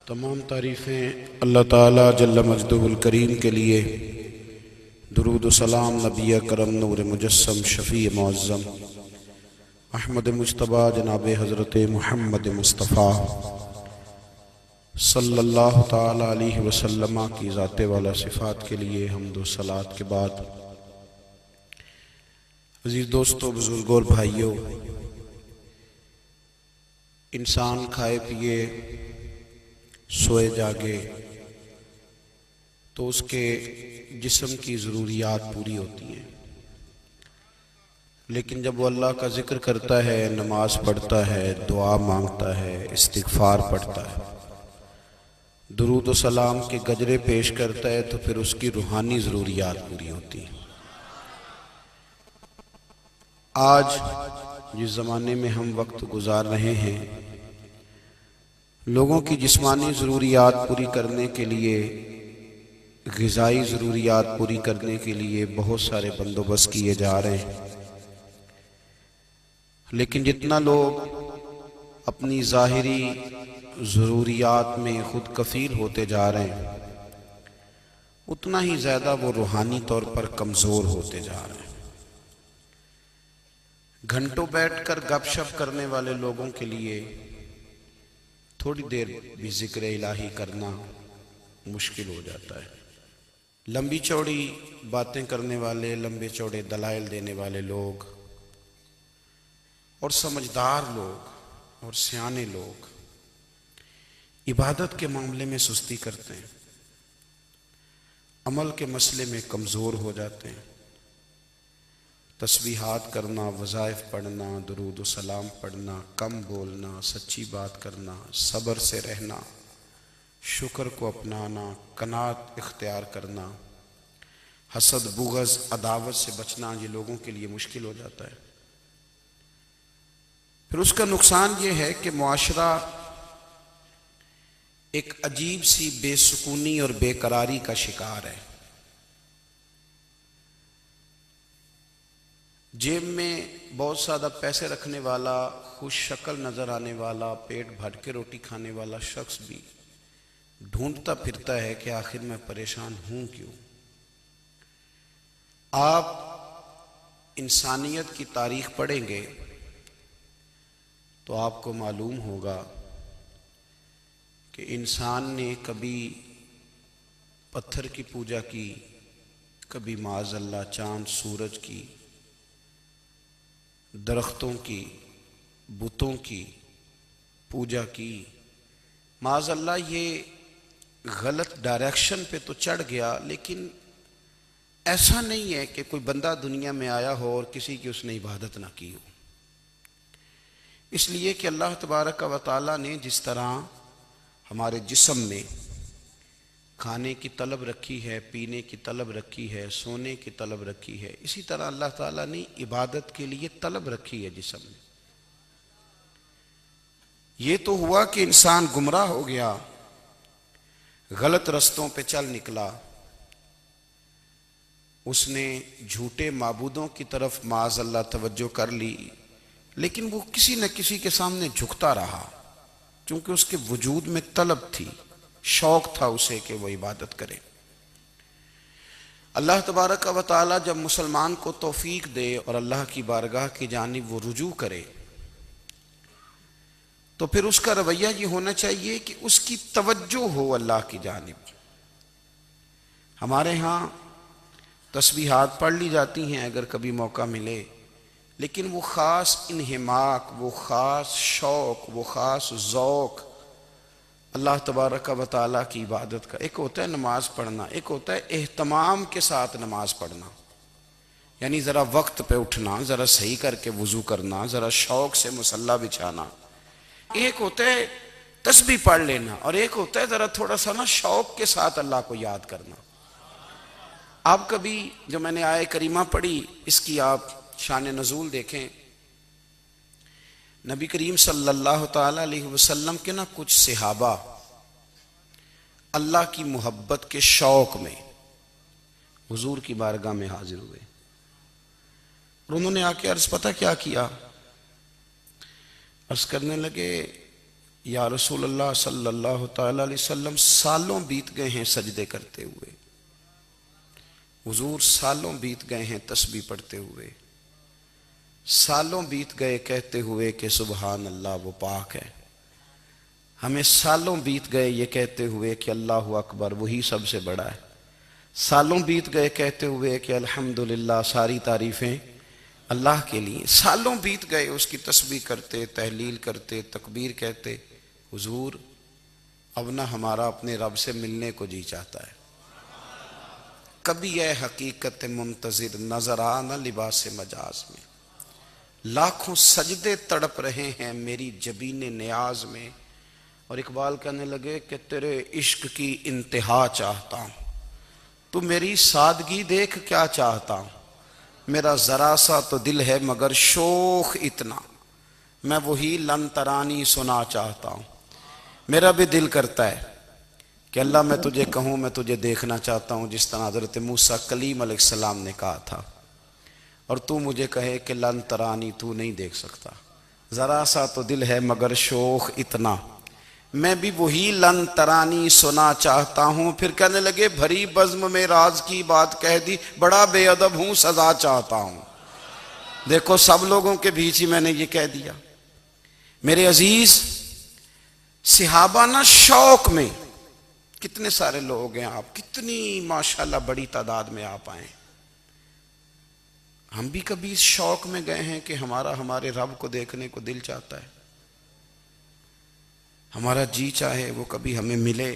तमाम तारीफ़ें अल्लाह ताला जल्ल मजदुहुल करीम के लिए। दुरूद सलाम नबी करम नूर मुजस्सम शफ़ी मुअज़्ज़म अहमद मुज्तबा जनाब हज़रत मुहम्मद मुस्तफ़ा सल्लल्लाहु ताला अलैहि वसल्लम की ज़ाते वाला सिफ़ात के लिए हम्द व सलात के बाद, अज़ीज़ दोस्तों, बुज़ुर्गों और भाइयों, इंसान खाए पिए सोए जागे तो उसके जिस्म की ज़रूरियात पूरी होती हैं। लेकिन जब वो अल्लाह का ज़िक्र करता है, नमाज पढ़ता है, दुआ मांगता है, इस्तिग़फ़ार पढ़ता है, दुरूद व सलाम के गजरे पेश करता है, तो फिर उसकी रूहानी ज़रूरियात पूरी होती हैं। आज जिस ज़माने में हम वक्त गुजार रहे हैं, लोगों की जिस्मानी ज़रूरियात पूरी करने के लिए, ग़िज़ाई ज़रूरियात पूरी करने के लिए बहुत सारे बंदोबस्त किए जा रहे हैं। लेकिन जितना लोग अपनी ज़ाहिरी ज़रूरियात में ख़ुद कफ़ील होते जा रहे हैं, उतना ही ज़्यादा वो रूहानी तौर पर कमज़ोर होते जा रहे हैं। घंटों बैठकर गपशप करने वाले लोगों के लिए थोड़ी देर भी ज़िक्र इलाही करना मुश्किल हो जाता है। लंबी चौड़ी बातें करने वाले, लंबे चौड़े दलाइल देने वाले लोग और समझदार लोग और सियाने लोग इबादत के मामले में सुस्ती करते हैं, अमल के मसले में कमज़ोर हो जाते हैं। तस्बीहात करना, वज़ाइफ पढ़ना, दुरूद व सलाम पढ़ना, कम बोलना, सच्ची बात करना, सब्र से रहना, शुक्र को अपनाना, कनात इख्तियार करना, हसद, बुग़ज़, अदावत से बचना, ये लोगों के लिए मुश्किल हो जाता है। फिर उसका नुकसान ये है कि मुआशरा एक अजीब सी बेसुकूनी और बेकरारी का शिकार है। जेब में बहुत ज़्यादा पैसे रखने वाला, खुश शक्ल नज़र आने वाला, पेट भर के रोटी खाने वाला शख्स भी ढूंढता फिरता है कि आखिर मैं परेशान हूँ क्यों। आप इंसानियत की तारीख पढ़ेंगे तो आपको मालूम होगा कि इंसान ने कभी पत्थर की पूजा की, कभी माज़अल्लाह चाँद सूरज की, दरख्तों की, बुतों की पूजा की। माज़अल्लाह ये गलत डायरेक्शन पे तो चढ़ गया, लेकिन ऐसा नहीं है कि कोई बंदा दुनिया में आया हो और किसी की उसने इबादत ना की हो। इसलिए कि अल्लाह तबारक व तआला ने जिस तरह हमारे जिस्म में खाने की तलब रखी है, पीने की तलब रखी है, सोने की तलब रखी है, इसी तरह अल्लाह ताला ने इबादत के लिए तलब रखी है जिस्म में। ये तो हुआ कि इंसान गुमराह हो गया, गलत रस्तों पे चल निकला, उसने झूठे माबूदों की तरफ माज़अल्लाह तवज्जो कर ली, लेकिन वो किसी न किसी के सामने झुकता रहा, क्योंकि उसके वजूद में तलब थी, शौक था उसे कि वो इबादत करे। अल्लाह तबारक व तआला जब मुसलमान को तौफीक दे और अल्लाह की बारगाह की जानिब वो रुजू करे, तो फिर उसका रवैया ये होना चाहिए कि उसकी तवज्जो हो अल्लाह की जानिब। हमारे यहाँ तस्बीहात पढ़ ली जाती हैं अगर कभी मौका मिले, लेकिन वो ख़ास इन्हिमाक, वो ख़ास शौक़, वो ख़ास ज़ौक़ अल्लाह तबारक व तआला की इबादत का। एक होता है नमाज पढ़ना, एक होता है एहतमाम के साथ नमाज पढ़ना, यानी ज़रा वक्त पे उठना, ज़रा सही करके वज़ू करना, ज़रा शौक़ से मुसल्ला बिछाना। एक होता है तस्बीह पढ़ लेना और एक होता है ज़रा थोड़ा सा ना शौक़ के साथ अल्लाह को याद करना। आप कभी जो मैंने आय करीमा पढ़ी, इसकी आप शान नज़ूल देखें। नबी करीम सल्लल्लाहु ताला अलैहि वसल्लम के ना कुछ सहाबा अल्लाह की मोहब्बत के शौक़ में हुजूर की बारगाह में हाजिर हुए और उन्होंने आके अर्ज़ पता क्या किया, अर्ज़ करने लगे या रसूलल्लाह सल्लल्लाहु तआला अलैहि वसल्लम, सालों बीत गए हैं सजदे करते हुए, हुजूर सालों बीत गए हैं तस्बीह पढ़ते हुए, सालों बीत गए कहते हुए कि सुबहान अल्लाह वो पाक है। हमें सालों बीत गए ये कहते हुए कि अल्लाह अकबर वही सबसे बड़ा है। सालों बीत गए कहते हुए कि अल्हम्दुलिल्लाह सारी तारीफ़ें अल्लाह के लिए। सालों बीत गए उसकी तस्बीह करते, तहलील करते, तकबीर कहते। हुजूर अब ना हमारा अपने रब से मिलने को जी चाहता है। कभी यह हकीकत मुंतज़िर नजर आ न लिबास मजाज में, लाखों सजदे तड़प रहे हैं मेरी जबीने नियाज में। और इकबाल कहने लगे कि तेरे इश्क की इंतहा चाहता हूं, तू मेरी सादगी देख क्या चाहता हूं। मेरा जरा सा तो दिल है मगर शोख इतना, मैं वही लन तरानी सुना चाहता हूं। मेरा भी दिल करता है कि अल्लाह मैं तुझे कहूं, मैं तुझे देखना चाहता हूं जिस तरह हज़रत मूसा कलीम अलैहिस्सलाम ने कहा था, और तू मुझे कहे कि लन तरानी, तू नहीं देख सकता। जरा सा तो दिल है मगर शोख इतना, मैं भी वही लन तरानी सुना चाहता हूं। फिर कहने लगे भरी बज़्म में राज की बात कह दी, बड़ा बेअदब हूं सजा चाहता हूं। देखो सब लोगों के बीच ही मैंने ये कह दिया। मेरे अजीज सहाबा ना शौक में, कितने सारे लोग हैं आप, कितनी माशाल्लाह बड़ी तादाद में आप आए। हम भी कभी इस शौक में गए हैं कि हमारे रब को देखने को दिल चाहता है, हमारा जी चाहे वो कभी हमें मिले,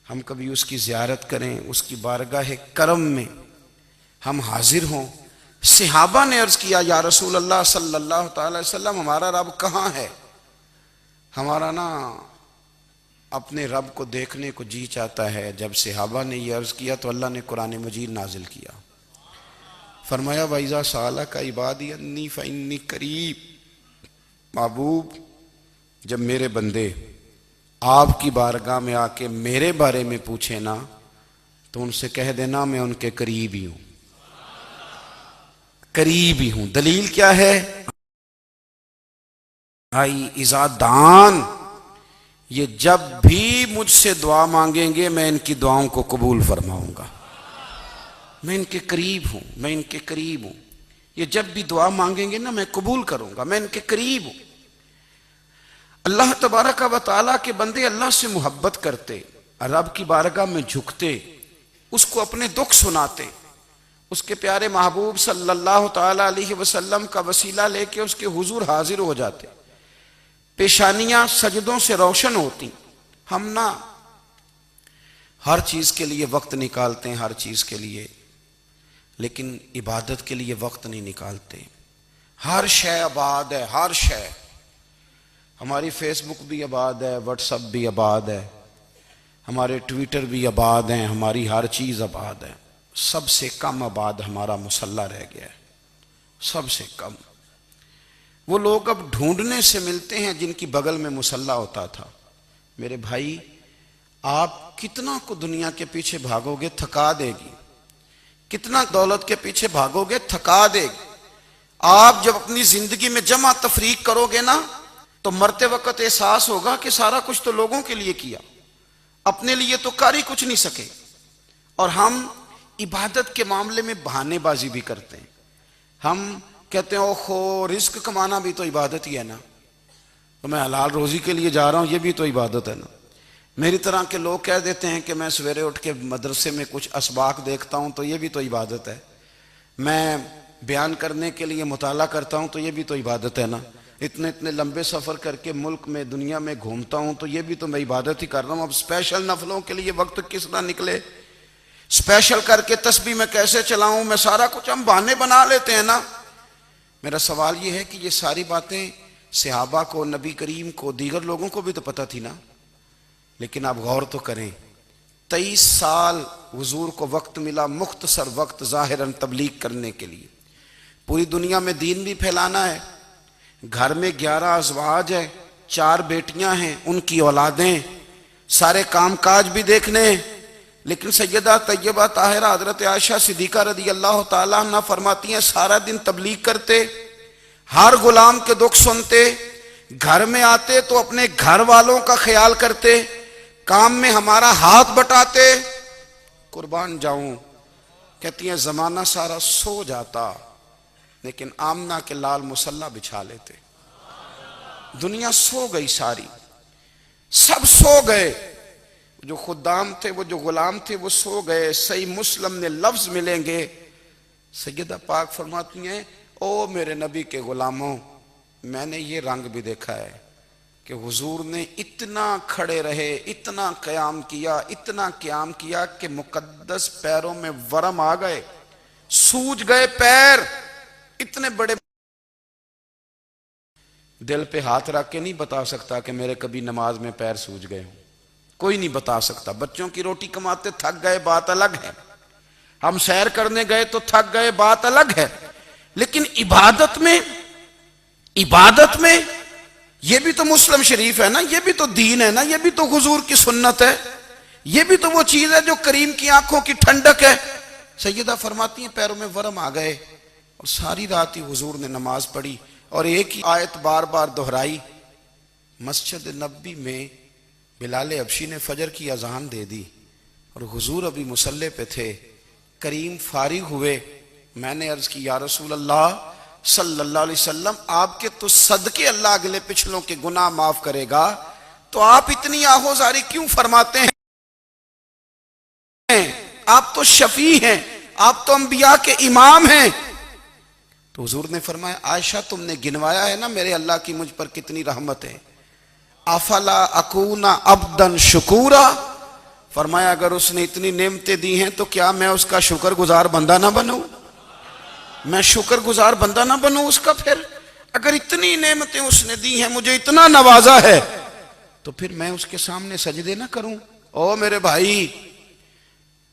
हम कभी उसकी ज़ियारत करें, उसकी बारगाह करम में हम हाजिर हों। सहाबा ने अर्ज़ किया या रसूल अल्लाह सल्लल्लाहु अलैहि वसल्लम, हमारा रब कहाँ है? हमारा ना अपने रब को देखने को जी चाहता है। जब सहाबा ने यह अर्ज़ किया तो अल्लाह ने कुरान मजीद नाजिल किया, फरमाया वइज़ा सअलका इबादी अन्नी फ़इन्नी करीब। महबूब, जब मेरे बंदे आपकी बारगाह में आके मेरे बारे में पूछे ना, तो उनसे कह देना मैं उनके करीब ही हूं, करीब ही हूं। दलील क्या है? आई इज़ादान, ये जब भी मुझसे दुआ मांगेंगे मैं इनकी दुआओं को कबूल फरमाऊंगा। मैं इनके करीब हूं, मैं इनके करीब हूं। ये जब भी दुआ मांगेंगे ना मैं कबूल करूंगा, मैं इनके करीब हूं। अल्लाह तबारक व तआला के बंदे अल्लाह से मोहब्बत करते, रब की बारगाह में झुकते, उसको अपने दुख सुनाते, उसके प्यारे महबूब सल्लल्लाहु तआला अलैहि वसल्लम का वसीला लेके उसके हुजूर हाजिर हो जाते, पेशानियां सजदों से रोशन होती। हम ना हर चीज के लिए वक्त निकालते हैं, हर चीज के लिए, लेकिन इबादत के लिए वक्त नहीं निकालते। हर शय आबाद है, हर शय। हमारी फेसबुक भी आबाद है, व्हाट्सअप भी आबाद है, हमारे ट्विटर भी आबाद हैं, हमारी हर चीज़ आबाद है। सबसे कम आबाद हमारा मुसल्ला रह गया है, सबसे कम। वो लोग अब ढूंढने से मिलते हैं जिनकी बगल में मुसल्ला होता था। मेरे भाई, आप कितना को दुनिया के पीछे भागोगे, थका देगी। कितना दौलत के पीछे भागोगे, थका देगी। आप जब अपनी जिंदगी में जमा तफरीक करोगे ना, तो मरते वक्त एहसास होगा कि सारा कुछ तो लोगों के लिए किया, अपने लिए तो कर ही कुछ नहीं सके। और हम इबादत के मामले में बहानेबाजी भी करते हैं। हम कहते हैं ओहो रिस्क कमाना भी तो इबादत ही है ना, तो मैं हलाल रोजी के लिए जा रहा हूं, ये भी तो इबादत है ना। मेरी तरह के लोग कह देते हैं कि मैं सवेरे उठ के मदरसे में कुछ असबाक देखता हूं, तो ये भी तो इबादत है। मैं बयान करने के लिए मुताला करता हूं, तो ये भी तो इबादत है ना। इतने इतने लंबे सफ़र करके मुल्क में दुनिया में घूमता हूं, तो ये भी तो मैं इबादत ही कर रहा हूं। अब स्पेशल नफलों के लिए वक्त किस तरह निकले, स्पेशल करके तस्बीह में कैसे चलाऊं, मैं सारा कुछ, हम बहाने बना लेते हैं ना। मेरा सवाल ये है कि ये सारी बातें सहाबा को, नबी करीम को, दीगर लोगों को भी तो पता थी ना। लेकिन आप गौर तो करें, 23 साल हुजूर को वक्त मिला, मुख्तसर वक्त ज़ाहिरन तबलीग करने के लिए। पूरी दुनिया में दीन भी फैलाना है। घर में 11 अज़वाज है, 4 बेटियां हैं, उनकी औलादें, सारे कामकाज भी देखने। लेकिन सैयदा तैयबा ताहिरा हजरत आयशा सिद्दीका रदी अल्लाह ताला अन्हा फरमाती हैं, सारा दिन तबलीग करते, हर गुलाम के दुख सुनते, घर में आते तो अपने घर वालों का ख्याल करते, काम में हमारा हाथ बटाते। कुर्बान जाऊं, कहती हैं जमाना सारा सो जाता लेकिन आमना के लाल मुसल्ला बिछा लेते। दुनिया सो गई सारी, सब सो गए, जो खुदाम थे, वो जो गुलाम थे, वो सो गए। सही मुस्लिम में लफ्ज मिलेंगे, सैयदा पाक फरमाती हैं, ओ मेरे नबी के गुलामों, मैंने ये रंग भी देखा है कि हुजूर ने इतना खड़े रहे, इतना क़याम किया, इतना क़याम किया कि मुकद्दस पैरों में वरम आ गए, सूज गए पैर। इतने बड़े दिल पे हाथ रख के नहीं बता सकता कि मेरे कभी नमाज में पैर सूज गए हों, कोई नहीं बता सकता। बच्चों की रोटी कमाते थक गए, बात अलग है। हम सैर करने गए तो थक गए, बात अलग है। लेकिन इबादत में ये भी तो मुस्लिम शरीफ है ना, ये भी तो दीन है ना, ये भी तो हुजूर की सुन्नत है, ये भी तो वो चीज है जो करीम की आंखों की ठंडक है। सैयदा फरमाती हैं पैरों में वरम आ गए और सारी रात ही हुजूर ने नमाज पढ़ी और एक ही आयत बार बार दोहराई। मस्जिद नबी में बिलाल हबशी ने फजर की अजान दे दी और हुजूर अभी मुसल्ले पे थे। करीम फारिग हुए, मैंने अर्ज की या रसूल अल्लाह सल्लल्लाहु अलैहि वसल्लम, आपके तो सदके अल्लाह अगले पिछलों के गुनाह माफ करेगा, तो आप इतनी आहोजारी क्यों फरमाते हैं? आप तो शफी हैं, आप तो अंबिया के इमाम हैं। तो हुजूर ने फरमाया, आयशा तुमने गिनवाया है ना मेरे अल्लाह की मुझ पर कितनी रहमत है। अफला अकूना अब्दन शुकूरा, फरमाया अगर उसने इतनी नेमतें दी हैं तो क्या मैं उसका शुक्रगुजार बंदा ना बनूं? मैं शुक्रगुजार बंदा ना बनूं उसका? फिर अगर इतनी नेमतें उसने दी हैं, मुझे इतना नवाजा है, तो फिर मैं उसके सामने सजदे ना करूं? ओ मेरे भाई,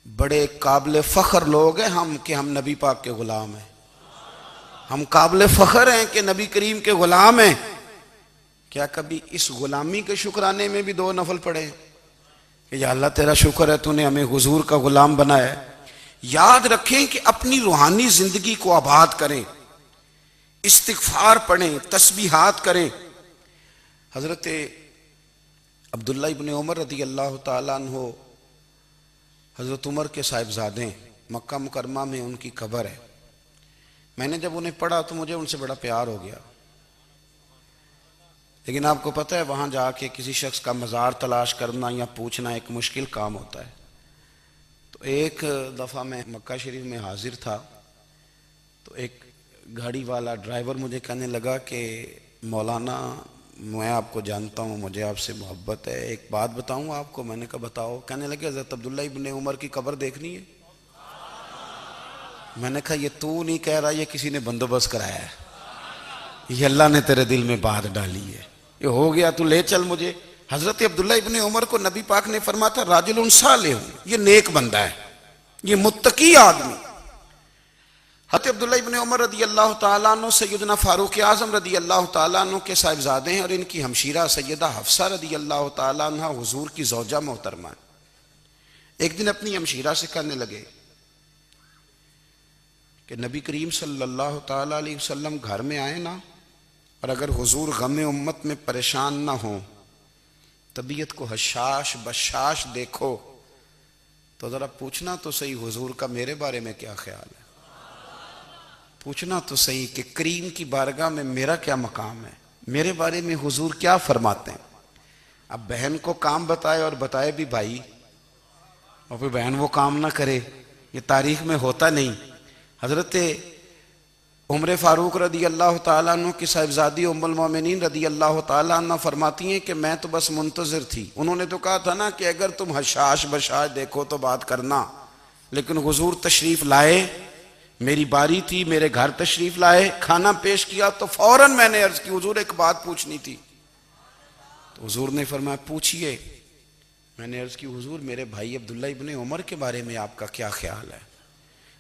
बड़े काबिल फख्र लोग हैं हम कि हम नबी पाक के गुलाम हैं। हम काबिल फख्र हैं कि नबी करीम के गुलाम हैं। क्या कभी इस गुलामी के शुक्राने में भी दो नफल पढ़े कि या अल्लाह तेरा शुक्र है तूने हमें हुजूर का गुलाम बनाया है? याद रखें कि अपनी रूहानी जिंदगी को आबाद करें, इस्तिगफार पढ़ें, तस्बीहात करें। हजरत अब्दुल्ला इब्ने उमर रदी अल्लाह ताला अन्हु, हजरत उमर के साहिबजादे, मक्का मुकरमा में उनकी कब्र है। मैंने जब उन्हें पढ़ा तो मुझे उनसे बड़ा प्यार हो गया। लेकिन आपको पता है वहां जाके किसी शख्स का मज़ार तलाश करना या पूछना एक मुश्किल काम होता है। तो एक दफ़ा मैं मक्का शरीफ में हाजिर था, तो एक गाड़ी वाला ड्राइवर मुझे कहने लगा कि मौलाना मैं आपको जानता हूँ, मुझे आपसे मोहब्बत है, एक बात बताऊँ आपको। मैंने कहा बताओ। कहने लगे हज़रत अब्दुल्ला इब्ने उमर की कब्र देखनी है। मैंने कहा ये तू नहीं कह रहा, ये किसी ने बंदोबस्त कराया है, ये अल्लाह ने तेरे दिल में बात डाली है, ये हो गया, तू ले चल मुझे। हजरत अब्दुल्ला इब्ने उमर को नबी पाक ने फरमाया था राजुल सालिह, ये नेक बंदा है, ये मुत्तकी आदमी। हजरत अब्दुल्ला इब्ने उमर रदी अल्लाह ताला अन्हु सैयदना फारूक आजम रदी अल्लाह ताला अन्हु के साहिबजादे हैं और इनकी हमशीरा सैयदा हफ्सा रदी अल्लाह ताला अन्हा हुजूर की ज़ौजा मोहतरमा। एक दिन अपनी हमशीरा से कहने लगे कि नबी करीम सल्लल्लाहु ताला अलैहि वसल्लम घर में आए ना, और अगर हुजूर गम उम्मत में परेशान ना हो, तबीयत को हशाश बशाश देखो, तो जरा पूछना तो सही हुजूर का मेरे बारे में क्या ख्याल है। पूछना तो सही कि करीम की बारगाह में मेरा क्या मकाम है, मेरे बारे में हुजूर क्या फरमाते हैं। अब बहन को काम बताए और बताए भी भाई, और फिर बहन वो काम ना करे, ये तारीख में होता नहीं। हजरत उमर फारूक रदी अल्लाह ताला अन्हु की साहिबजादी उम्मुल मोमिनीन रदी अल्लाह ताला अन्हा फरमाती हैं कि मैं तो बस मुंतजिर थी। उन्होंने तो कहा था ना कि अगर तुम हशाश बशाश देखो तो बात करना, लेकिन हुजूर तशरीफ लाए, मेरी बारी थी, मेरे घर तशरीफ लाए, खाना पेश किया तो फौरन मैंने अर्ज की हुजूर एक बात पूछनी थी। तो हुजूर ने फरमाया पूछिए। मैंने अर्ज की हुजूर मेरे भाई अब्दुल्ला इब्ने उमर के बारे में आपका क्या ख्याल है?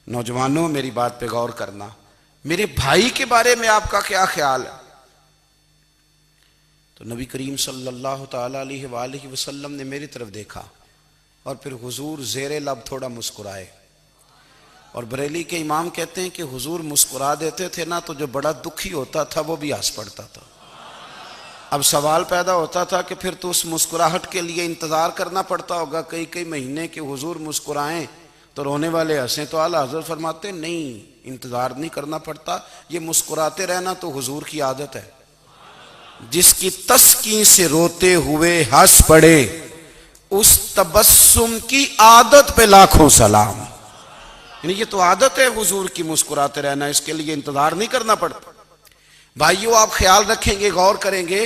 नौजवानों मेरी बात पे गौर करना, मेरे भाई के बारे में आपका क्या ख्याल है? तो नबी करीम सल्लल्लाहु ताला अलैहि वसल्लम ने मेरी तरफ देखा और फिर हुजूर ज़ेरे लब थोड़ा मुस्कुराए। और बरेली के इमाम कहते हैं कि हुजूर मुस्कुरा देते थे ना, तो जो बड़ा दुखी होता था वो भी हंस पड़ता था। अब सवाल पैदा होता था कि फिर तो उस मुस्कुराहट के लिए इंतज़ार करना पड़ता होगा कई कई महीने के हुजूर मुस्कुराएं तो रोने वाले हंसें। तो आला हज़रत फरमाते नहीं, इंतज़ार नहीं करना पड़ता, ये मुस्कुराते रहना तो हुजूर की आदत है। जिसकी तस्कीन से रोते हुए हंस पड़े उस तबस्सुम की आदत पे लाखों सलाम। यानी ये तो आदत है हुजूर की मुस्कुराते रहना, इसके लिए इंतजार नहीं करना पड़ता। भाइयों आप ख्याल रखेंगे, गौर करेंगे,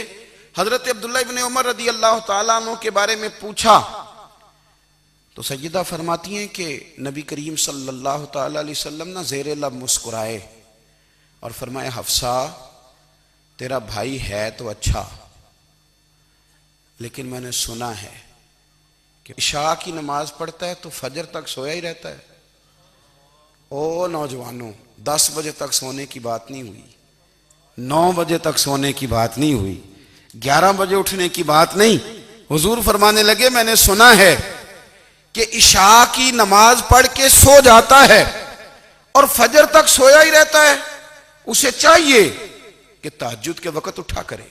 हजरत अब्दुल्लाह इब्न उमर रदी अल्लाह तआला अन्हु के बारे में पूछा तो सैयदा फरमाती हैं कि नबी करीम सल्लल्लाहु तआला अलैहि वसल्लम ना ज़ेरे लब मुस्कुराए और फरमाया हफ्सा तेरा भाई है तो अच्छा, लेकिन मैंने सुना है कि इशा की नमाज पढ़ता है तो फजर तक सोया ही रहता है। ओ नौजवानों, 10 बजे तक सोने की बात नहीं हुई, 9 बजे तक सोने की बात नहीं हुई, 11 बजे उठने की बात नहीं। हुजूर फरमाने लगे मैंने सुना है कि इशा की नमाज पढ़ के सो जाता है और फजर तक सोया ही रहता है, उसे चाहिए कि तहज्जुद के वक्त उठा करे,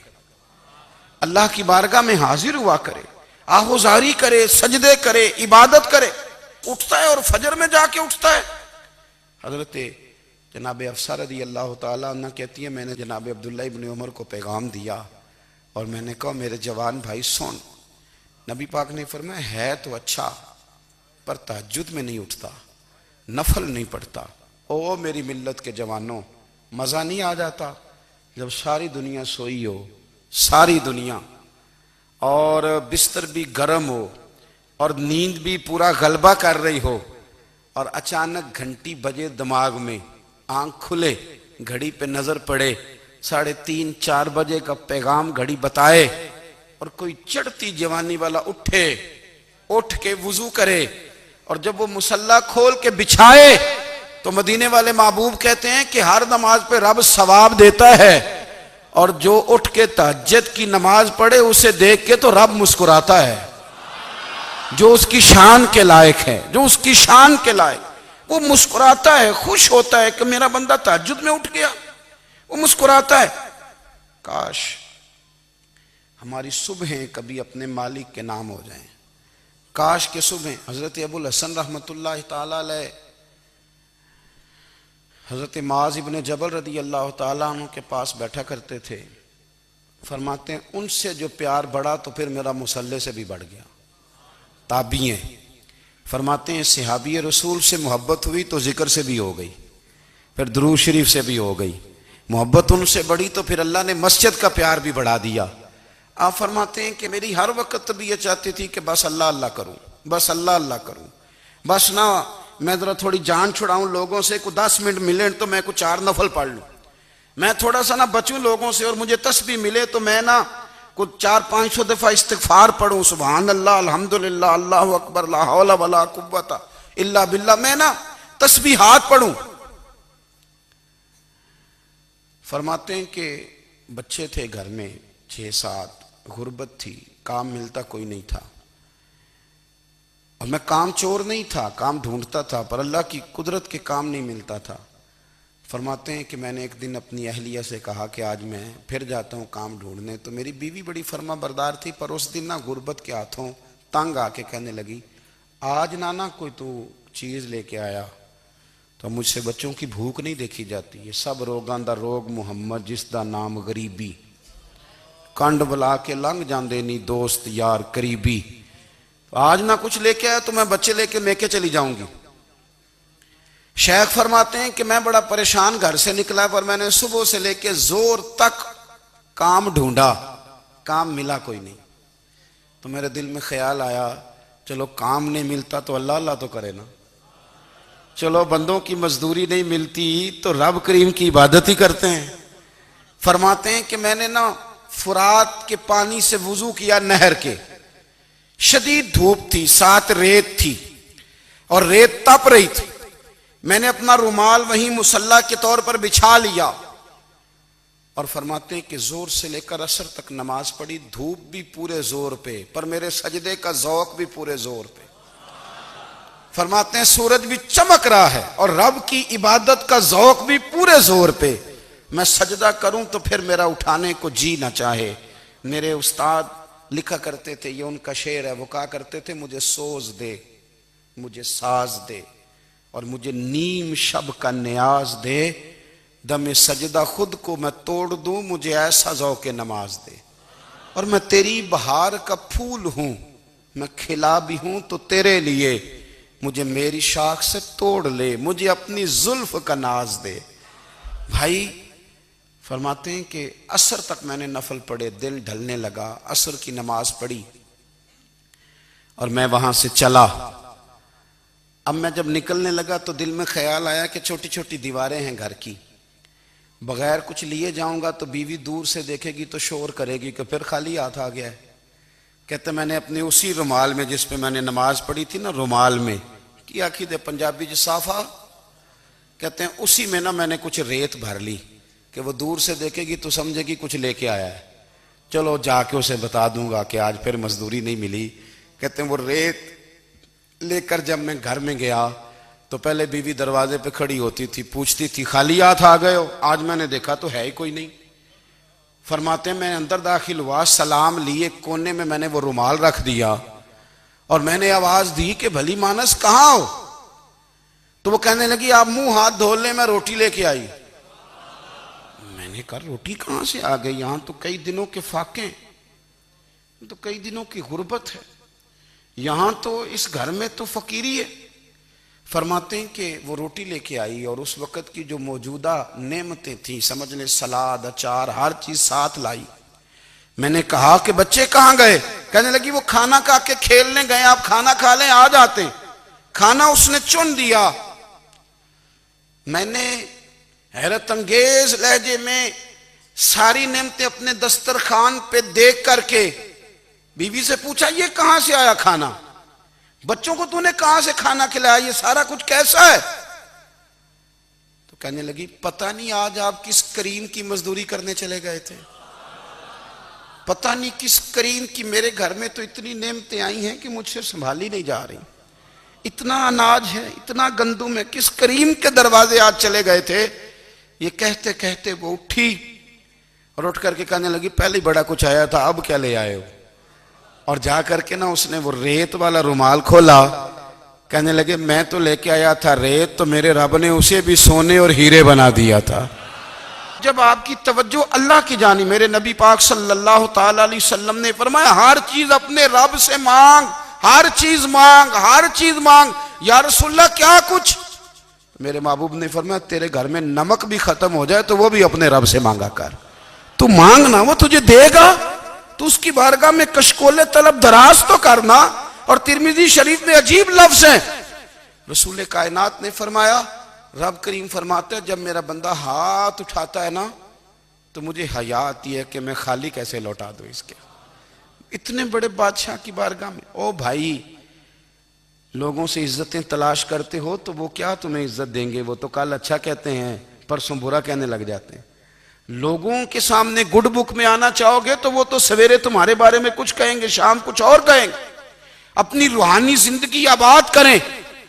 अल्लाह की बारगाह में हाजिर हुआ करे, आहुजारी करे, सजदे करे, इबादत करे। उठता है और फजर में जाके उठता है। हजरत जनाब अफसा रज़ी अल्लाह तआला अन्हा कहती है मैंने जनाब अब्दुल्लाह इब्न उमर को पैगाम दिया और मैंने कहा मेरे जवान भाई सुन, नबी पाक ने फरमाया है तो अच्छा पर तहज्जुद में नहीं उठता, नफल नहीं पढ़ता। ओ मेरी मिल्लत के जवानों, मज़ा नहीं आ जाता जब सारी दुनिया सोई हो, सारी दुनिया, और बिस्तर भी गर्म हो और नींद भी पूरा गलबा कर रही हो और अचानक घंटी बजे दिमाग में, आंख खुले, घड़ी पे नजर पड़े 3:30 4 बजे का पैगाम घड़ी बताए और कोई चढ़ती जवानी वाला उठे, उठ के वुजू करे और जब वो मुसल्ला खोल के बिछाए तो मदीने वाले महबूब कहते हैं कि हर नमाज पे रब सवाब देता है और जो उठ के तहज्जुद की नमाज पढ़े उसे देख के तो रब मुस्कुराता है। जो उसकी शान के लायक है, जो उसकी शान के लायक, वो मुस्कुराता है, खुश होता है कि मेरा बंदा तहज्जुद में उठ गया, वो मुस्कुराता है। काश हमारी सुबहें कभी अपने मालिक के नाम हो जाएं, काश के सुबह। हजरत अबुल हसन रहमतुल्लाह ताला अलैह हजरत माज इब्न जबल रदी अल्लाह ताला अन्हु के पास बैठा करते थे। फरमाते हैं उनसे जो प्यार बढ़ा तो फिर मेरा मुसल्ले से भी बढ़ गया। ताबीएं फरमाते हैं सहाबी रसूल से मोहब्बत हुई तो जिक्र से भी हो गई, फिर दुरूद शरीफ से भी हो गई। मोहब्बत उनसे बढ़ी तो फिर अल्लाह ने मस्जिद का प्यार भी बढ़ा दिया। आप फरमाते हैं कि मेरी हर वक्त तबीयत चाहती थी कि बस अल्लाह अल्लाह करूं, बस अल्लाह अल्लाह करूं, बस ना मैं जरा थोड़ी जान छुड़ाऊं लोगों से, को 10 मिनट मिले तो मैं कुछ 4 नफल पढ़ लूं, मैं थोड़ा सा ना बचूं लोगों से और मुझे तस्बीह मिले तो मैं ना कुछ 400-500 दफा इस्तिगफार पढ़ूं, सुभान अल्लाह, अल्हम्दुलिल्लाह, अल्लाहु अकबर, ला हौला वला कुव्वता इल्ला बिल्लाह, मैं ना तस्बीहात पढ़ूं। फरमाते हैं कि बच्चे थे घर में 6-7, गुर्बत थी, काम मिलता कोई नहीं था और मैं काम चोर नहीं था, काम ढूंढता था, पर अल्लाह की कुदरत के काम नहीं मिलता था। फरमाते हैं कि मैंने एक दिन अपनी अहलिया से कहा कि आज मैं फिर जाता हूँ काम ढूंढने, तो मेरी बीवी बड़ी फर्मा बरदार थी, पर उस दिन ना गुर्बत के हाथों तंग आके कहने लगी आज ना कोई तू चीज़ लेके आया तो मुझसे बच्चों की भूख नहीं देखी जाती, ये सब रोगां दा रोग मुहम्मद जिसदा नाम गरीबी, कंड बुला के लंघ जाते नहीं दोस्त यार करीबी, आज ना कुछ लेके आया तो मैं बच्चे लेके लेके चली जाऊंगी। शेख फरमाते हैं कि मैं बड़ा परेशान घर से निकला, पर मैंने सुबह से लेके जोर तक काम ढूंढा, काम मिला कोई नहीं। तो मेरे दिल में ख्याल आया चलो काम नहीं मिलता तो अल्लाह अल्लाह तो करे ना, चलो बंदों की मजदूरी नहीं मिलती तो रब करीम की इबादत ही करते हैं। फरमाते हैं कि मैंने ना फुरात के पानी से वुजू किया, नहर के, शदीद धूप थी, साथ रेत थी और रेत तप रही थी। मैंने अपना रुमाल वहीं मुसल्ला के तौर पर बिछा लिया और फरमाते हैं कि जोर से लेकर असर तक नमाज पढ़ी, धूप भी पूरे जोर पे, पर मेरे सजदे का ज़ौक़ भी पूरे जोर पे। फरमाते हैं सूरज भी चमक रहा है और रब की इबादत का ज़ौक़ भी पूरे जोर पे। मैं सजदा करूं तो फिर मेरा उठाने को जी ना चाहे, मेरे उस्ताद लिखा करते थे, ये उनका शेर है, वो कहा करते थे, मुझे सोज दे, मुझे साज दे, और मुझे नीम शब का न्याज दे, दमे सजदा खुद को मैं तोड़ दूं, मुझे ऐसा ज़ौक़े नमाज दे। और मैं तेरी बहार का फूल हूं, मैं खिला भी हूं तो तेरे लिए, मुझे मेरी शाख से तोड़ ले, मुझे अपनी जुल्फ का नाज दे। भाई फरमाते हैं कि असर तक मैंने नफल पढ़े, दिल ढलने लगा, असर की नमाज पढ़ी और मैं वहां से चला। अब मैं जब निकलने लगा तो दिल में ख्याल आया कि छोटी छोटी दीवारें हैं घर की, बगैर कुछ लिए जाऊंगा तो बीवी दूर से देखेगी तो शोर करेगी कि फिर खाली हाथ आ गया है। कहते मैंने अपने उसी रुमाल में जिस पे मैंने नमाज पढ़ी थी ना, रुमाल में की आखी दे पंजाबी ज साफा, कहते हैं उसी में ना मैंने कुछ रेत भर ली कि वो दूर से देखेगी तो समझेगी कुछ लेके आया है, चलो जाके उसे बता दूंगा कि आज फिर मजदूरी नहीं मिली। कहते हैं वो रेत लेकर जब मैं घर में गया तो पहले बीवी दरवाजे पे खड़ी होती थी, पूछती थी खाली हाथ आ गए हो? आज मैंने देखा तो है ही कोई नहीं। फरमाते मैं अंदर दाखिल हुआ, सलाम लिए, कोने में मैंने वो रुमाल रख दिया और मैंने आवाज दी कि भली मानस कहाँ हो? तो वो कहने लगी आप मुंह हाथ धो ले, मैं रोटी लेके आई। मैंने कहा रोटी कहां से आ गई? यहां तो कई दिनों के फाके, तो कई दिनों की गुर्बत है, यहां तो इस घर में तो फकीरी है। फरमाते हैं कि वो रोटी लेके आई और उस वक़्त की जो मौजूदा नेमतें थी, समझ लें सलाद, अचार, हर चीज साथ लाई। मैंने कहा कि बच्चे कहाँ गए? कहने लगी वो खाना खा के खेलने गए, आप खाना खा लें आ जाते। खाना उसने चुन दिया। मैंने हैरत अंगेज लहजे में सारी नेमतें अपने दस्तरखान पे देख करके बीवी से पूछा ये कहां से आया खाना? बच्चों को तूने कहां से खाना खिलाया? ये सारा कुछ कैसा है? तो कहने लगी पता नहीं आज आप किस करीम की मजदूरी करने चले गए थे, पता नहीं किस करीम की, मेरे घर में तो इतनी नेमतें आई हैं कि मुझसे संभाली नहीं जा रही, इतना अनाज है, इतना गंदुम है, किस करीम के दरवाजे आज चले गए थे? ये कहते कहते वो उठी और उठ करके कहने लगी पहले ही बड़ा कुछ आया था, अब क्या ले आए हो? और जा करके ना उसने वो रेत वाला रुमाल खोला, कहने लगे मैं तो लेके आया था रेत, तो मेरे रब ने उसे भी सोने और हीरे बना दिया था। जब आपकी तवज्जो अल्लाह की जानी, मेरे नबी पाक सल्लल्लाहु ताला अलैहि वसल्लम ने फरमाया हर चीज अपने रब से मांग, हर चीज मांग, हर चीज मांग। या रसूलल्लाह क्या कुछ? मेरे महबूब ने फरमाया तेरे घर में नमक भी खत्म हो जाए तो वो भी अपने रब से मांगा कर, तू मांगना वो तुझे देगा, तू उसकी बारगाह में कशकोले तलब दराज तो करना। और तिरमिजी शरीफ में अजीब लफ्ज है, रसूल कायनात ने फरमाया, रब करीम फरमाते हैं जब मेरा बंदा हाथ उठाता है ना तो मुझे हया आती है कि मैं खाली कैसे लौटा दूं इसके। इतने बड़े बादशाह की बारगाह में, ओ भाई लोगों से इज्जतें तलाश करते हो तो वो क्या तुम्हें इज्जत देंगे? वो तो कल अच्छा कहते हैं परसों बुरा कहने लग जाते हैं। लोगों के सामने गुड बुक में आना चाहोगे तो वो तो सवेरे तुम्हारे बारे में कुछ कहेंगे, शाम कुछ और कहेंगे। अपनी रूहानी जिंदगी आबाद करें,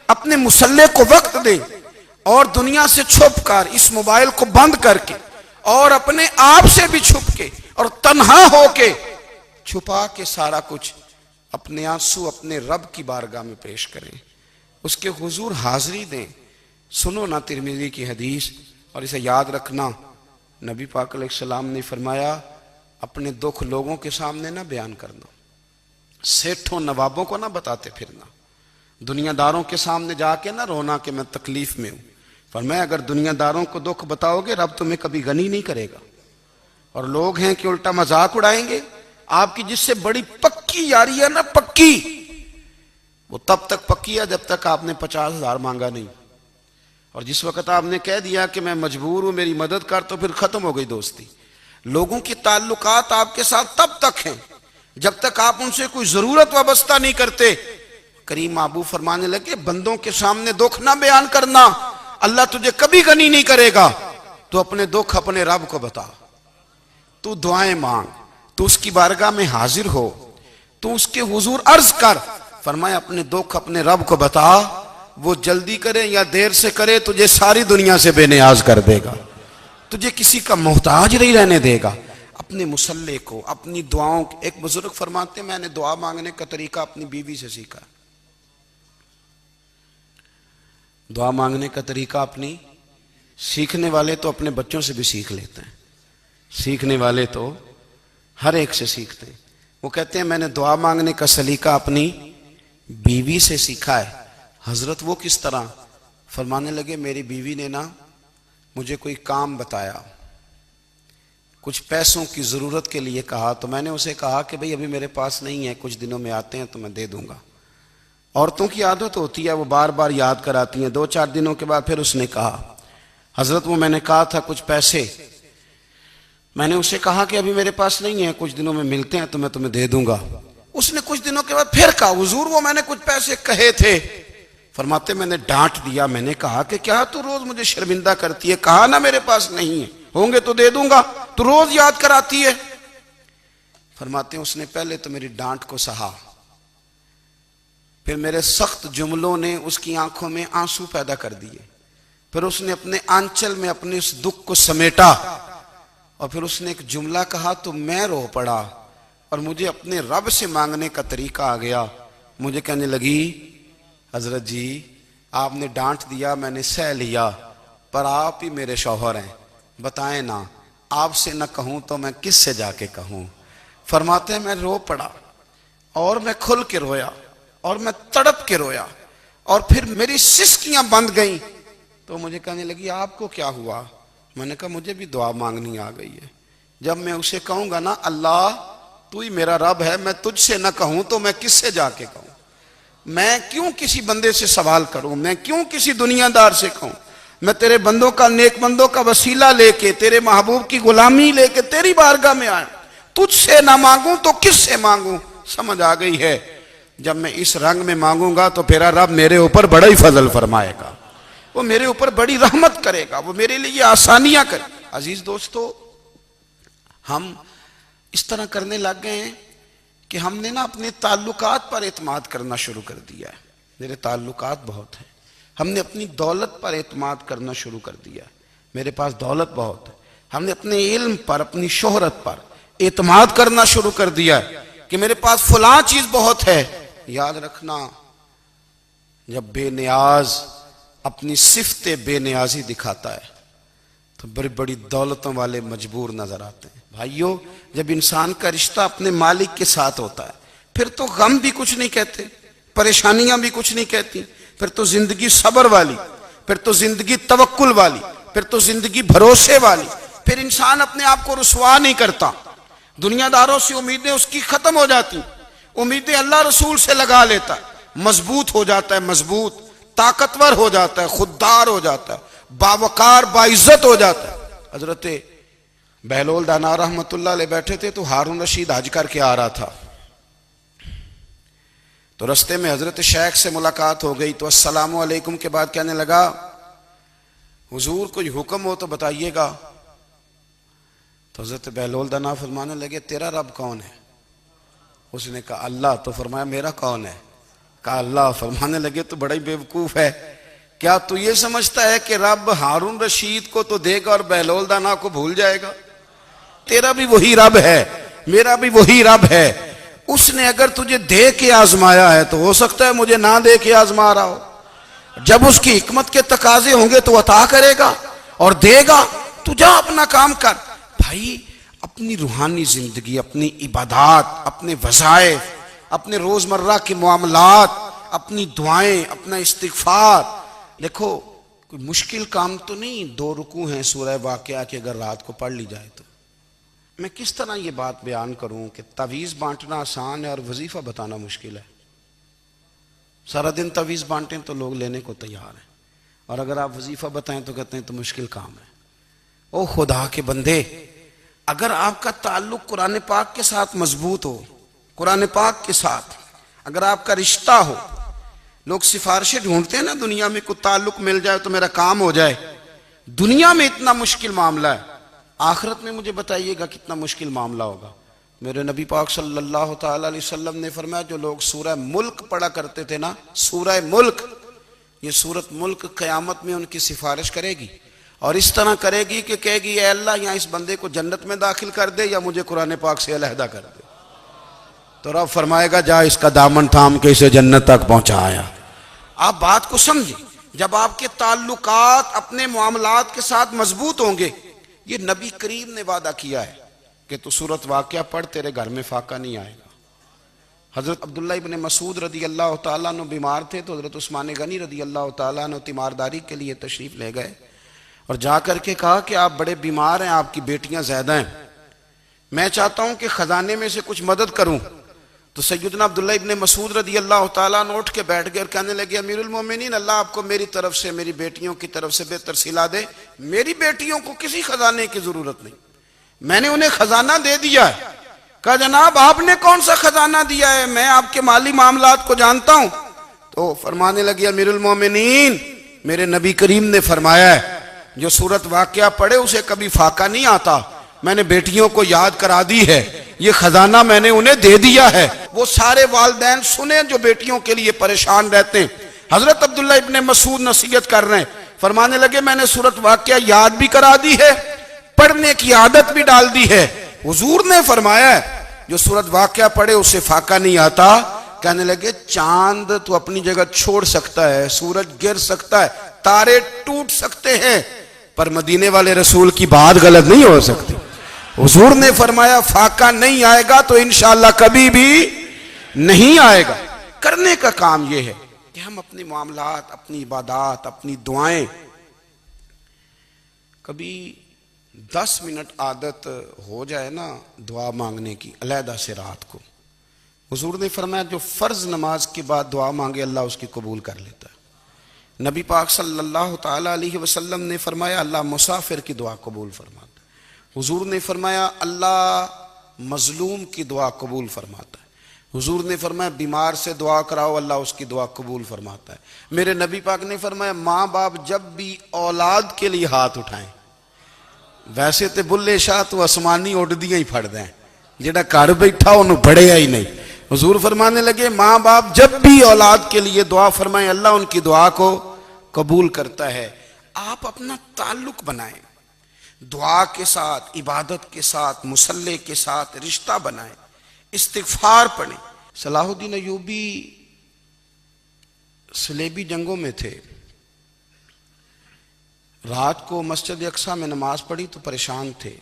अपने मुसल्ले को वक्त दें और दुनिया से छुप कर, इस मोबाइल को बंद करके और अपने आप से भी छुप के और तन्हा होके छुपा के सारा कुछ अपने आंसू अपने रब की बारगाह में पेश करें, उसके हुजूर हाजिरी दें। सुनो ना तिरमिजी की हदीस और इसे याद रखना, नबी पाक अलैहिस्सलाम ने फरमाया अपने दुख लोगों के सामने ना बयान करना, सेठों नवाबों को ना बताते फिरना, दुनियादारों के सामने जाके ना रोना कि मैं तकलीफ में हूं। फरमाया अगर दुनियादारों को दुख बताओगे रब तुम्हें कभी गनी नहीं करेगा। और लोग हैं कि उल्टा मजाक उड़ाएंगे आपकी, जिससे बड़ी पक्की यारी है ना, पक्की, वो तब तक पक्की है जब तक आपने 50,000 मांगा नहीं। और जिस वक्त आपने कह दिया कि मैं मजबूर हूं मेरी मदद कर, तो फिर खत्म हो गई दोस्ती। लोगों के ताल्लुकात आपके साथ तब तक हैं जब तक आप उनसे कोई जरूरत वाबस्ता नहीं करते। करीम महबूब फरमाने लगे बंदों के सामने दुख ना बयान करना, अल्लाह तुझे कभी गनी नहीं करेगा। तो अपने दुख अपने रब को बता, तू दुआएं मांग, तू उसकी बारगाह में हाजिर हो, तू उसके हुजूर अर्ज कर। फरमाया अपने दुख अपने रब को बता, वो जल्दी करे या देर से करे तुझे सारी दुनिया से बेनियाज कर देगा, तुझे किसी का मोहताज नहीं रहने देगा। अपने मुसल्ले को, अपनी दुआओं को। एक बुजुर्ग फरमाते, मैंने दुआ मांगने का तरीका अपनी बीवी से सीखा। दुआ मांगने का तरीका अपनी, सीखने वाले तो अपने बच्चों से भी सीख लेते हैं, सीखने वाले तो हर एक से सीखते हैं। वो कहते हैं मैंने दुआ मांगने का सलीका अपनी बीवी से सीखा है। हजरत वो किस तरह? फरमाने लगे, मेरी बीवी ने ना मुझे कोई काम बताया, कुछ पैसों की जरूरत के लिए कहा, तो मैंने उसे कहा कि भाई अभी मेरे पास नहीं है, कुछ दिनों में आते हैं तो मैं दे दूंगा। औरतों की आदत होती है, वो बार बार याद कराती हैं। 2-4 दिनों के बाद फिर उसने कहा, हजरत वो मैंने कहा था कुछ पैसे, मैंने उसे कहा कि अभी मेरे पास नहीं है, कुछ दिनों में मिलते हैं तो मैं तुम्हें दे दूंगा। उसने कुछ दिनों के बाद फिर कहा, हुजूर वो मैंने कुछ पैसे कहे थे। फरमाते मैंने डांट दिया, मैंने कहा कि क्या तू रोज मुझे शर्मिंदा करती है, कहा ना मेरे पास नहीं है, होंगे तो दे दूंगा, तू रोज याद कराती है। फरमाते उसने पहले तो मेरी डांट को सहा, फिर मेरे सख्त जुमलों ने उसकी आंखों में आंसू पैदा कर दिए, फिर उसने अपने आंचल में अपने उस दुख को समेटा, और फिर उसने एक जुमला कहा तो मैं रो पड़ा और मुझे अपने रब से मांगने का तरीका आ गया। मुझे कहने लगी, हजरत जी आपने डांट दिया, मैंने सह लिया, पर आप ही मेरे शौहर हैं, बताएं ना, आपसे न कहूं तो मैं किससे जाके कहूं। फरमाते हैं मैं रो पड़ा और मैं खुल के रोया और मैं तड़प के रोया, और फिर मेरी सिसकियां बंद गईं। तो मुझे कहने लगी, आपको क्या हुआ? मैंने कहा मुझे भी दुआ मांगनी आ गई है। जब मैं उसे कहूंगा ना, अल्लाह तू ही मेरा रब है, मैं तुझसे न कहूं तो मैं किससे जाके कहूं, मैं क्यों किसी बंदे से सवाल करूं, मैं क्यों किसी दुनियादार से कहूं, मैं तेरे बंदों का, नेक बंदों का वसीला लेके, तेरे महबूब की गुलामी लेके तेरी बारगाह में आया, तुझसे ना मांगूं तो किससे मांगूं। समझ आ गई है, जब मैं इस रंग में मांगूंगा तो मेरा रब मेरे ऊपर बड़ा ही फजल फरमाएगा, वो मेरे ऊपर बड़ी रहमत करेगा, वो मेरे लिए आसानियां करे। अजीज दोस्तों, हम इस तरह करने लग गए हैं कि हमने ना अपने ताल्लुकात पर एतमाद करना शुरू कर दिया है। मेरे ताल्लुकात बहुत हैं, हमने अपनी दौलत पर एतमाद करना शुरू कर दिया है, मेरे पास दौलत बहुत है। हमने अपने इल्म पर, अपनी शोहरत पर एतमाद करना शुरू कर दिया है कि मेरे पास फलां चीज बहुत है। याद रखना, जब बेनियाज अपनी सिफ्ते बेनियाजी दिखाता है तो बड़ी बड़ी दौलतों वाले मजबूर नजर आते हैं। भाइयों, जब इंसान का रिश्ता अपने मालिक के साथ होता है, फिर तो गम भी कुछ नहीं कहते, परेशानियां भी कुछ नहीं कहती, फिर तो जिंदगी सब्र वाली, फिर तो जिंदगी तवक्कुल वाली, फिर तो जिंदगी भरोसे वाली। फिर इंसान अपने आप को रुसवा नहीं करता, दुनियादारों से उम्मीदें उसकी खत्म हो जाती, उम्मीदें अल्लाह रसूल से लगा लेता है, मजबूत हो जाता है, मजबूत, ताकतवर हो जाता है, खुददार हो जाता है, बावकार बाइज्जत हो जाता है। हजरत बहलोल दाना रहमतुल्लाह अलैह बैठे थे, तो हारून रशीद हज करके आ रहा था, तो रस्ते में हजरत शेख से मुलाकात हो गई। तो अस्सलामु अलैकुम के बाद कहने लगा, हुजूर कोई हुक्म हो तो बताइएगा। तो हजरत बहलोल दाना फरमाने लगे, तेरा रब कौन है? उसने कहा अल्लाह। तो फरमाया मेरा कौन है? कहा अल्लाह। फरमाने लगे तो बड़ा ही बेवकूफ है, क्या तू ये समझता है कि रब हारून रशीद को तो देगा और बहलोल दाना को भूल जाएगा? तेरा भी वही रब है, मेरा भी वही रब है। उसने अगर तुझे दे के आजमाया है तो हो सकता है मुझे ना दे के आजमा रहा हो। जब उसकी हिकमत के तकाजे होंगे तो अता करेगा और देगा। तू जा अपना काम कर। भाई, अपनी रूहानी जिंदगी, अपनी इबादत, अपने वज़ाइफ, अपने रोजमर्रा के मामलात, अपनी दुआएं, अपना इस्तिगफार। देखो, कोई मुश्किल काम तो नहीं, 2 रुकू हैं सूरह वाक़िया की, अगर रात को पढ़ ली जाए तो। मैं किस तरह ये बात बयान करूं कि तवीज़ बांटना आसान है और वजीफा बताना मुश्किल है। सारा दिन तवीज़ बांटें तो लोग लेने को तैयार हैं, और अगर आप वजीफा बताएं तो कहते हैं तो मुश्किल काम है। ओ खुदा के बंदे, अगर आपका ताल्लुक कुरान पाक के साथ मजबूत हो, कुरान पाक के साथ अगर आपका रिश्ता हो, लोग सिफारिशें ढूंढते हैं ना दुनिया में, कोई ताल्लुक मिल जाए तो मेरा काम हो जाए। दुनिया में इतना मुश्किल मामला है, आखिरत में मुझे बताइएगा कितना मुश्किल मामला होगा। मेरे नबी पाक सल्लल्लाहु ताला अलैहि वसल्लम ने फरमाया, जो लोग सूरह मुल्क पढ़ा करते थे ना, सूरह मुल्क, ये सूरत मुल्क क़यामत में उनकी सिफारिश करेगी। और इस तरह करेगी कि कहेगी ऐ अल्लाह यहाँ इस बंदे को जन्नत में दाखिल कर दे या मुझे कुरान पाक से अलहदा कर दे। तो रब फरमाएगा जा इसका दामन थाम के इसे जन्नत तक पहुंचाया। आप बात को समझे, जब आपके ताल्लुकात अपने मामलात के साथ मजबूत होंगे, ये नबी करीम ने वादा किया है कि तू सूरत वाक़या पढ़, तेरे घर में फाका नहीं आएगा। हज़रत अब्दुल्ला इब्न मसूद रदी अल्लाह तआला अन्हु बीमार थे तो हज़रत उस्मान गनी रदी अल्लाह तआला अन्हु तीमारदारी के लिए तशरीफ़ ले गए और जा करके कहा कि आप बड़े बीमार हैं, आपकी बेटियां ज़्यादा हैं, मैं चाहता हूं कि ख़जाने में से कुछ मदद करूं। तो सैयदना अब्दुल्ला इब्न मसूद रदी अल्लाह तआला अन्हु उठ के बैठ गए और कहने लगे अमीरुल मोमिनीन, अल्लाह आपको मेरी तरफ से, मेरी बेटियों की तरफ से बेहतर सिला दे। मेरी बेटियों को किसी खजाने की जरूरत नहीं, मैंने उन्हें खजाना दे दिया है। कहा जनाब आपने कौन सा खजाना दिया है, मैं आपके माली मामलात को जानता हूं। तो फरमाने लगे अमीरुल मोमिनीन, मेरे नबी करीम ने फरमाया है जो सूरत वाक़या पढ़े उसे कभी फाका नहीं आता, मैंने बेटियों को याद करा दी है, ये खजाना मैंने उन्हें दे दिया है। वो सारे वालिदैन सुने जो बेटियों के लिए परेशान रहते हैं। हजरत अब्दुल्ला इब्ने मसूद नसीहत कर रहे हैं, फरमाने लगे मैंने सूरत वाक़या याद भी करा दी है, पढ़ने की आदत भी डाल दी है। हुजूर ने फरमाया जो सूरत वाक़या पढ़े उसे फाका नहीं आता। कहने लगे चांद तो अपनी जगह छोड़ सकता है, सूरज गिर सकता है, तारे टूट सकते हैं, पर मदीने वाले रसूल की बात गलत नहीं हो सकती। हुजूर ने फरमाया फाका नहीं आएगा तो इंशाअल्लाह कभी भी नहीं आएगा। करने का काम यह है कि हम अपने मामलात, अपनी इबादत, अपनी दुआएं, कभी 10 मिनट आदत हो जाए ना दुआ मांगने की अलहदा से रात को। हुजूर ने फरमाया जो फर्ज नमाज के बाद दुआ मांगे अल्लाह उसकी कबूल कर लेता है। नबी पाक सल्लल्लाहु ताला अलैहि वसल्लम ने फरमाया अल्लाह मुसाफिर की दुआ कबूल फरमाता है। हुजूर ने फरमाया अल्लाह मजलूम की दुआ कबूल फरमाता है। हुजूर ने फरमाया बीमार से दुआ कराओ अल्लाह उसकी दुआ कबूल फरमाता है। मेरे नबी पाक ने फरमाया माँ बाप जब भी औलाद के लिए हाथ उठाएं, वैसे तो बुल्ले शाह तो आसमानी उड़दियां ही फड़ दें, जेड़ा घर बैठा उन्होंने बढ़िया ही नहीं। हुजूर फरमाने लगे माँ बाप जब भी औलाद के लिए दुआ फरमाएं अल्लाह उनकी दुआ को कबूल करता है। आप अपना ताल्लुक बनाएं दुआ के साथ, इबादत के साथ, मुसल्ले के साथ रिश्ता बनाएं, इस्तिगफार पढ़ें। सलाहुद्दीन अय्यूबी सलेबी जंगों में थे, रात को मस्जिद अक्सा में नमाज पढ़ी तो परेशान थे।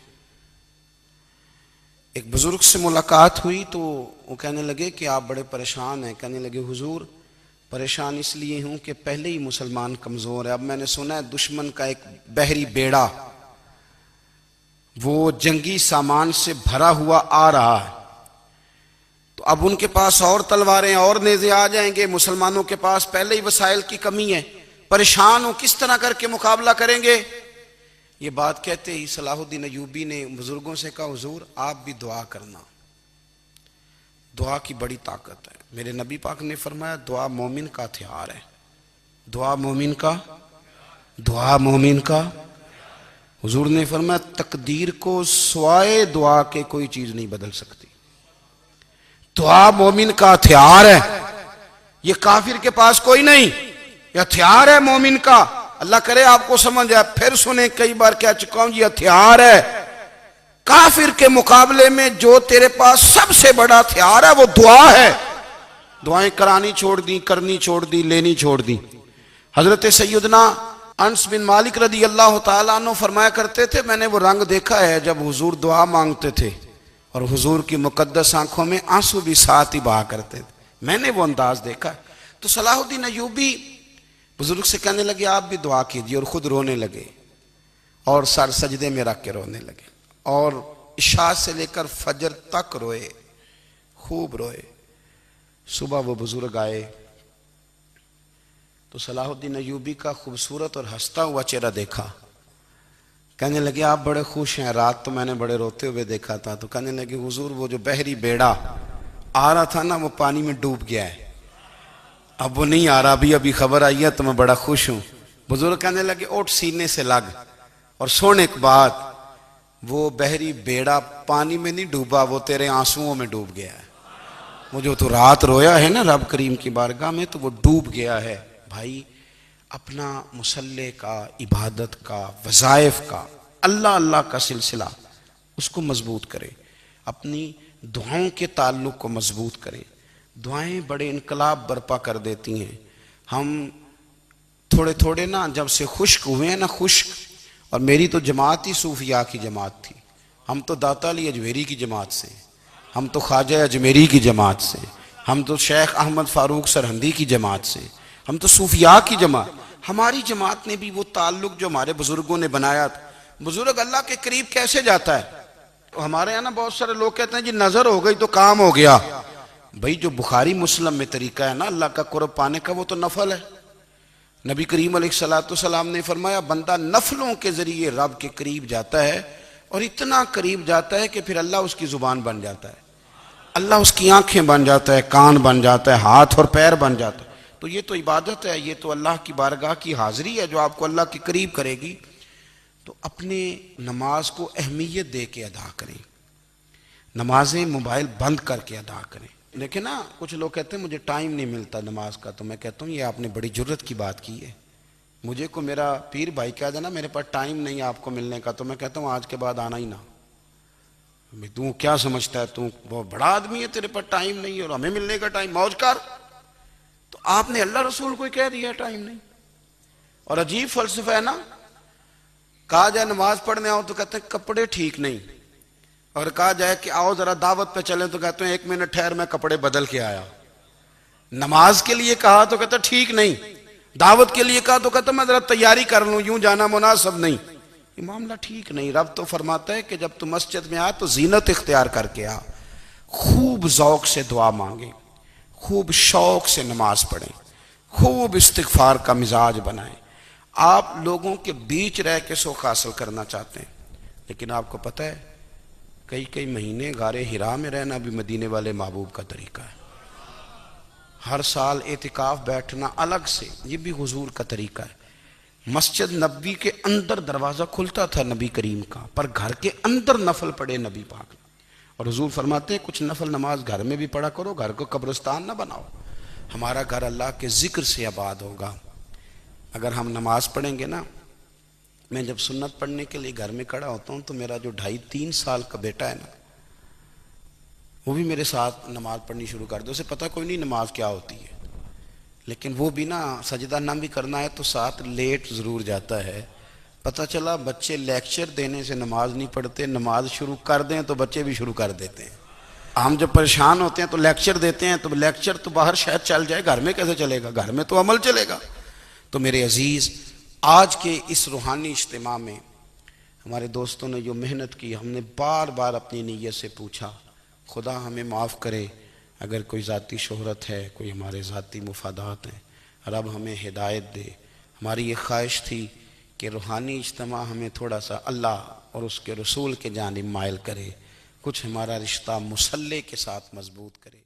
एक बुजुर्ग से मुलाकात हुई तो वो कहने लगे कि आप बड़े परेशान हैं। कहने लगे हुजूर परेशान इसलिए हूं कि पहले ही मुसलमान कमजोर है, अब मैंने सुना है दुश्मन का एक बहरी बेड़ा वो जंगी सामान से भरा हुआ आ रहा है, तो अब उनके पास और तलवारें और नेज़े आ जाएंगे, मुसलमानों के पास पहले ही वसाइल की कमी है, परेशान हो किस तरह करके मुकाबला करेंगे। ये बात कहते ही सलाहुद्दीन अय्यूबी ने बुजुर्गों से कहा हुजूर आप भी दुआ करना, दुआ की बड़ी ताकत है। मेरे नबी पाक ने फरमाया दुआ मोमिन का हथियार है, दुआ मोमिन का, दुआ मोमिन का। हुजूर ने फरमाया तकदीर को सिवाय दुआ के कोई चीज नहीं बदल सकती, दुआ मोमिन का हथियार है, ये काफिर के पास कोई नहीं, ये हथियार है मोमिन का। अल्लाह करे आपको समझ आए, फिर सुने कई बार कह चुका हूं ये हथियार है। काफिर के मुकाबले में जो तेरे पास सबसे बड़ा हथियार है वो दुआ है। दुआएं करानी छोड़ दी, करनी छोड़ दी, लेनी छोड़ दी। हजरत सैयदना अनस बिन मालिक रदी अल्लाह तआला अन्हु फरमाया करते थे मैंने वो रंग देखा है जब हुजूर दुआ मांगते थे और हुजूर की मुकद्दस आंखों में आंसू भी साथ ही बहा करते थे, मैंने वो अंदाज देखा। तो सलाहुद्दीन अय्यूबी बुजुर्ग से कहने लगे आप भी दुआ कीजिए, और खुद रोने लगे और सर सजदे में रख के रोने लगे और इशा से लेकर फजर तक रोए, खूब रोए। सुबह वो बुजुर्ग आए तो सलाहुद्दीन अय्यूबी का खूबसूरत और हंसता हुआ चेहरा देखा। कहने लगे आप बड़े खुश हैं, रात तो मैंने बड़े रोते हुए देखा था। तो कहने लगे हुजूर वो जो बहरी बेड़ा आ रहा था ना वो पानी में डूब गया है, अब वो नहीं आ रहा, अभी खबर आई है तो मैं बड़ा खुश हूं। बुजुर्ग कहने लगे उठ सीने से लग और सुन एक बात, वो बहरी बेड़ा पानी में नहीं डूबा, वो तेरे आंसुओं में डूब गया है। वो जो तू रात रोया है ना रब करीम की बारगाह में, तो वो डूब गया है। भाई अपना मुसल्ले का, इबादत का, वज़ाइफ का, अल्लाह अल्लाह का सिलसिला उसको मजबूत करें, अपनी दुआओं के ताल्लुक़ को मजबूत करें। दुआएं बड़े इनकलाब बर्पा कर देती हैं। हम थोड़े थोड़े ना जब से खुश्क हुए हैं ना, खुश्क, और मेरी तो जमात ही सूफिया की जमात थी। हम तो दाता अली अजमेरी की जमात से, हम तो ख्वाजा अजमेरी की जमात से, हम तो शेख अहमद फारूक सरहंदी की जमात से, हम तो सूफिया की जमात। हमारी जमात ने भी वो ताल्लुक जो हमारे बुजुर्गों ने बनाया था। बुजुर्ग अल्लाह के करीब कैसे जाता है? तो हमारे यहाँ ना बहुत सारे लोग कहते हैं जी नजर हो गई तो काम हो गया। भाई जो बुखारी मुस्लिम में तरीका है ना अल्लाह का कुर्ब पाने का, वो तो नफल है। नबी करीम अलैहिस्सलाम ने फरमाया बंदा नफलों के जरिए रब के करीब जाता है, और इतना करीब जाता है कि फिर अल्लाह उसकी जुबान बन जाता है, अल्लाह उसकी आंखें बन जाता है, कान बन जाता है, हाथ और पैर बन जाता है। तो ये तो इबादत है, ये तो अल्लाह की बारगाह की हाजिरी है जो आपको अल्लाह के करीब करेगी। तो अपने नमाज को अहमियत दे के अदा करें, नमाजें मोबाइल बंद करके अदा करें। देखिए ना, कुछ लोग कहते हैं मुझे टाइम नहीं मिलता नमाज का, तो मैं कहता हूँ ये आपने बड़ी जुर्रत की बात की है। मुझे को मेरा पीर भाई कह देना मेरे पास टाइम नहीं आपको मिलने का, तो मैं कहता हूँ आज के बाद आना ही ना। तू क्या समझता है, तू बहुत बड़ा आदमी है, तेरे पास टाइम नहीं है और हमें मिलने का टाइम, मौज कर। तो आपने अल्लाह रसूल को कह दिया टाइम नहीं। और अजीब फलसफा है ना, कहा जाए नमाज पढ़ने आओ तो कहते हैं कपड़े ठीक नहीं, और कहा जाए कि आओ जरा दावत पे चले तो कहते हैं 1 मिनट ठहर मैं कपड़े बदल के आया। नमाज के लिए कहा तो कहते ठीक नहीं, दावत के लिए कहा तो कहते मैं जरा तैयारी कर लूं, यूं जाना मुनासिब नहीं। ये मामला ठीक नहीं। रब तो फरमाता है कि जब तू मस्जिद में आ तो जीनत इख्तियार करके आ, खूब जौक से दुआ मांगे, खूब शौक से नमाज पढ़ें, खूब इस्तिगफार का मिजाज बनाएं। आप लोगों के बीच रह के सुख हासिल करना चाहते हैं, लेकिन आपको पता है कई कई महीने गारे हिरा में रहना भी मदीने वाले महबूब का तरीका है। हर साल एतिकाफ बैठना अलग से, ये भी हुजूर का तरीका है। मस्जिद नबी के अंदर दरवाजा खुलता था नबी करीम का, पर घर के अंदर नफल पढ़े नबी पाक। और हुजूर फरमाते हैं कुछ नफल नमाज घर में भी पढ़ा करो, घर को कब्रिस्तान ना बनाओ। हमारा घर अल्लाह के जिक्र से आबाद होगा अगर हम नमाज पढ़ेंगे ना। मैं जब सुन्नत पढ़ने के लिए घर में खड़ा होता हूँ तो मेरा जो 2.5-3 साल का बेटा है ना, वो भी मेरे साथ नमाज पढ़नी शुरू कर दो। उसे पता कोई नहीं नमाज क्या होती है, लेकिन वो भी ना सजदा ना भी करना है तो साथ लेट जरूर जाता है। पता चला बच्चे लेक्चर देने से नमाज नहीं पढ़ते, नमाज शुरू कर दें तो बच्चे भी शुरू कर देते हैं। हम जब परेशान होते हैं तो लेक्चर देते हैं, तो लेक्चर तो बाहर शायद चल जाए, घर में कैसे चलेगा? घर में तो अमल चलेगा। तो मेरे अजीज, आज के इस रूहानी इज्तिमा में हमारे दोस्तों ने जो मेहनत की, हमने बार बार अपनी नीयत से पूछा खुदा हमें माफ़ करे अगर कोई ज़ाती शोहरत है, कोई हमारे ज़ाती मुफादात हैं, रब हमें हिदायत दे। हमारी ये ख्वाहिश थी कि रूहानी इज्तिमा हमें थोड़ा सा अल्लाह और उसके रसूल के जानिब माइल करे, कुछ हमारा रिश्ता मुसल्ले के साथ मजबूत करे।